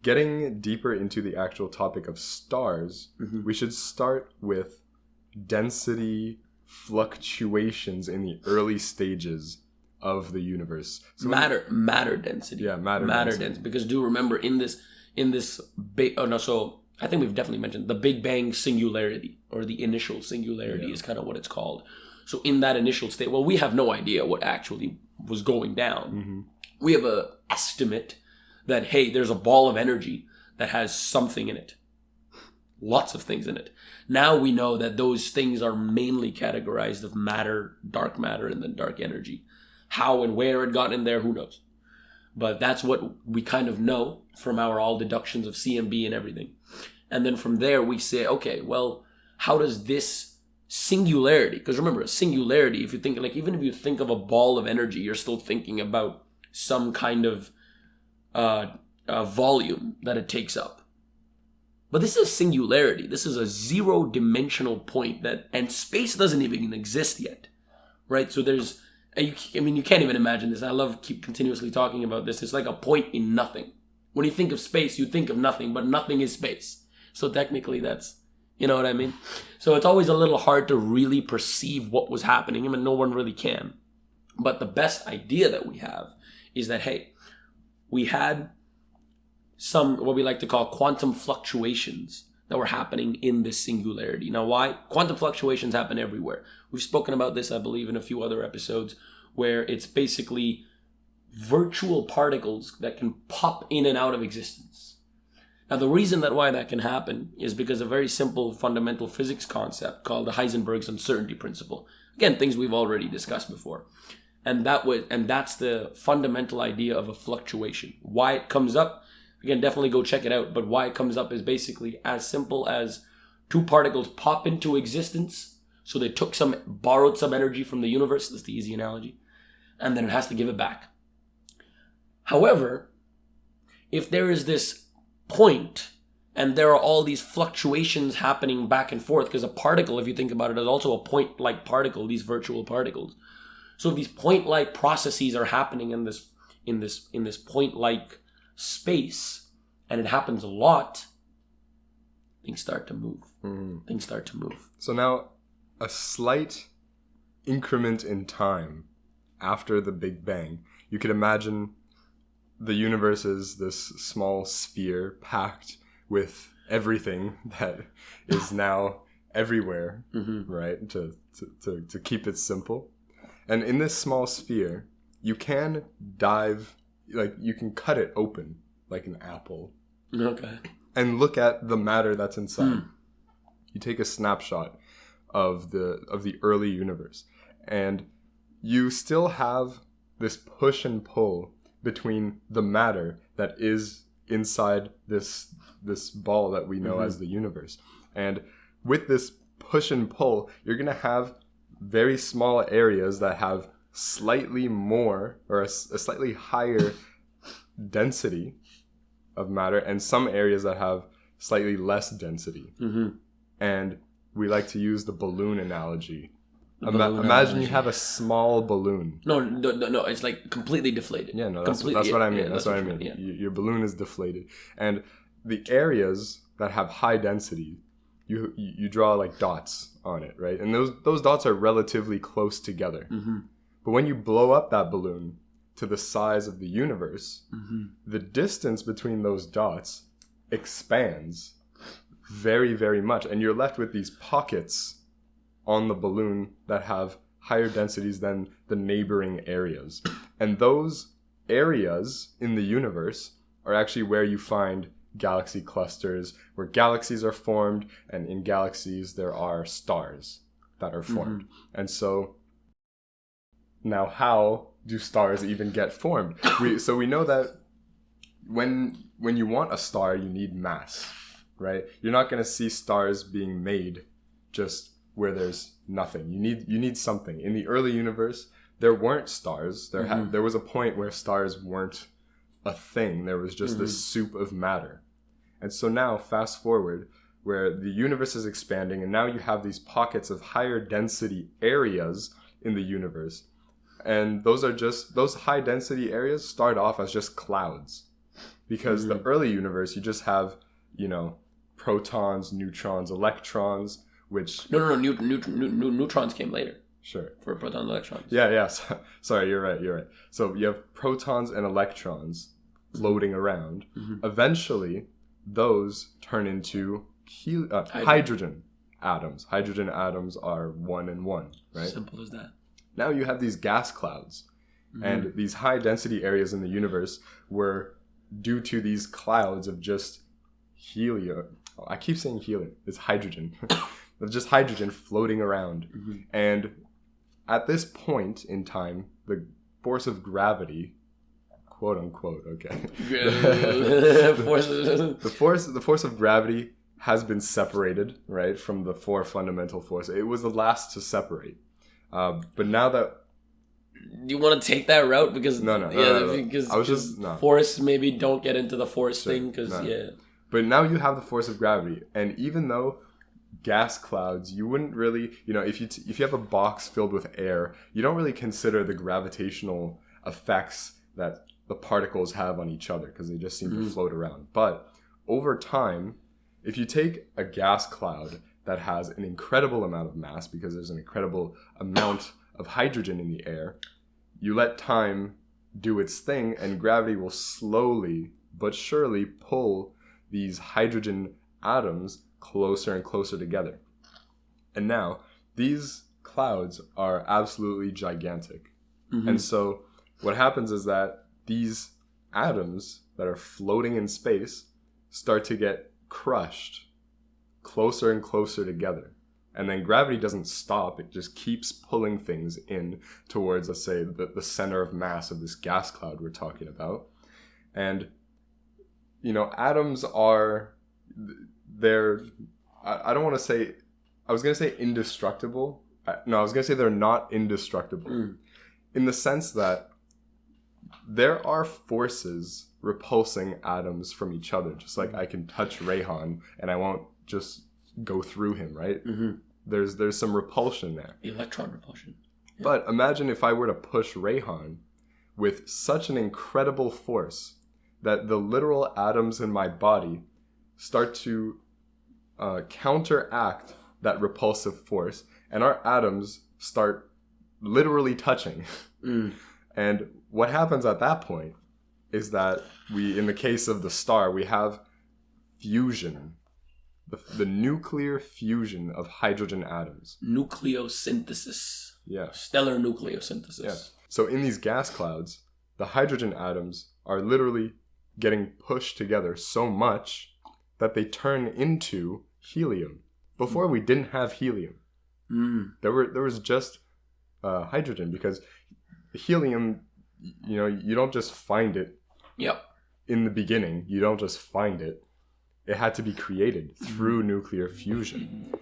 getting deeper into the actual topic of stars, we should start with density fluctuations in the early stages of the universe. So matter density. Yeah, matter density. Because do remember in this big so I think we've definitely mentioned the Big Bang singularity, or the initial singularity is kind of what it's called. So in that initial state, well, we have no idea what actually was going down. We have a estimate that, hey, there's a ball of energy that has something in it. Lots of things in it. Now we know that those things are mainly categorized of matter, dark matter, and then dark energy. How and where it got in there, who knows? But that's what we kind of know from our all deductions of CMB and everything. And then from there we say, okay, well, how does this singularity, because remember, a singularity, if you think, like, even if you think of a ball of energy, you're still thinking about some kind of volume that it takes up. But this is a singularity. This is a zero-dimensional point and space doesn't even exist yet, right? So there's, you can't even imagine this. I love keep continuously talking about this. It's like a point in nothing. When you think of space, you think of nothing, but nothing is space. So technically that's, you know what I mean? So it's always a little hard to really perceive what was happening. I mean, no one really can. But the best idea that we have is that, hey, we had some, what we like to call quantum fluctuations that were happening in this singularity. Now, why? Quantum fluctuations happen everywhere. We've spoken about this, I believe, in a few other episodes, where it's basically virtual particles that can pop in and out of existence. Now, the reason why that can happen is because of a very simple fundamental physics concept called the Heisenberg's uncertainty principle. Again, things we've already discussed before. And that's the fundamental idea of a fluctuation. Why it comes up, again, definitely go check it out. But why it comes up is basically as simple as two particles pop into existence. So they borrowed some energy from the universe. That's the easy analogy. And then it has to give it back. However, if there is this point and there are all these fluctuations happening back and forth, because a particle, if you think about it, is also a point-like particle, these virtual particles. So if these point-like processes are happening in this point-like space, and it happens a lot, things start to move. Things start to move. So now, a slight increment in time after the Big Bang, you could imagine the universe is this small sphere packed with everything that is now everywhere, right? To keep it simple. And in this small sphere, you can you can cut it open like an apple. Okay. And look at the matter that's inside. You take a snapshot of the early universe, and you still have this push and pull between the matter that is inside this ball that we know as the universe. And with this push and pull, you're going to have very small areas that have slightly more or a slightly higher density of matter, and some areas that have slightly less density. And we like to use the balloon analogy. Imagine you have a small balloon. No, it's like completely deflated. Yeah, no, that's what I mean. Yeah, that's what I mean. Yeah. Your balloon is deflated. And the areas that have high density, you draw like dots on it, right? And those dots are relatively close together. But when you blow up that balloon to the size of the universe, the distance between those dots expands very, very much. And you're left with these pockets on the balloon that have higher densities than the neighboring areas. And those areas in the universe are actually where you find galaxy clusters, where galaxies are formed, and in galaxies there are stars that are formed. And so now, how do stars even get formed? So we know that when you want a star, you need mass, right? You're not going to see stars being made just where there's nothing. You need something. In the early universe, there weren't stars. There was a point where stars weren't a thing. There was just this soup of matter. And so now, fast forward, where the universe is expanding, and now you have these pockets of higher density areas in the universe. And those high density areas start off as just clouds. because the early universe, you just have, you know, protons, neutrons, electrons, which... No. Neutrons came later. Sure. For protons and electrons. Yeah. Sorry, you're right. So you have protons and electrons floating around. Eventually, those turn into hydrogen atoms. Hydrogen atoms are 1 and 1, right? Simple as that. Now you have these gas clouds. And these high density areas in the universe were due to these clouds of just helium. Oh, I keep saying helium. It's hydrogen. Of just hydrogen floating around. And at this point in time, the force of gravity, quote unquote, okay. the force of gravity has been separated, right, from the 4 fundamental forces. It was the last to separate. But now that... You want to take that route? Because no. Because I was just force, maybe don't get into the force thing, because But now you have the force of gravity, and even though gas clouds, you wouldn't really, you know, if you have a box filled with air, you don't really consider the gravitational effects that the particles have on each other, because they just seem to float around. But over time, if you take a gas cloud that has an incredible amount of mass, because there's an incredible amount of hydrogen in the air, you let time do its thing, and gravity will slowly but surely pull these hydrogen atoms closer and closer together. And now these clouds are absolutely gigantic. And so what happens is that these atoms that are floating in space start to get crushed closer and closer together. And then gravity doesn't stop. It just keeps pulling things in towards, let's say, the center of mass of this gas cloud we're talking about. And, you know, atoms are, they're, I don't want to say, I was going to say indestructible. No, I was going to say they're not indestructible. In the sense that there are forces repulsing atoms from each other. Just like I can touch Rayhan and I won't just go through him, right? There's some repulsion there. Electron repulsion. Yeah. But imagine if I were to push Rayhan with such an incredible force that the literal atoms in my body start to counteract that repulsive force, and our atoms start literally touching. And what happens at that point is that we, in the case of the star, we have fusion. The nuclear fusion of hydrogen atoms. Nucleosynthesis. Yeah. Stellar nucleosynthesis. Yeah. So in these gas clouds, the hydrogen atoms are literally getting pushed together so much that they turn into helium. Before we didn't have helium. There was just hydrogen, because helium, you know, you don't just find it. Yep. In the beginning, you don't just find it. It had to be created through nuclear fusion.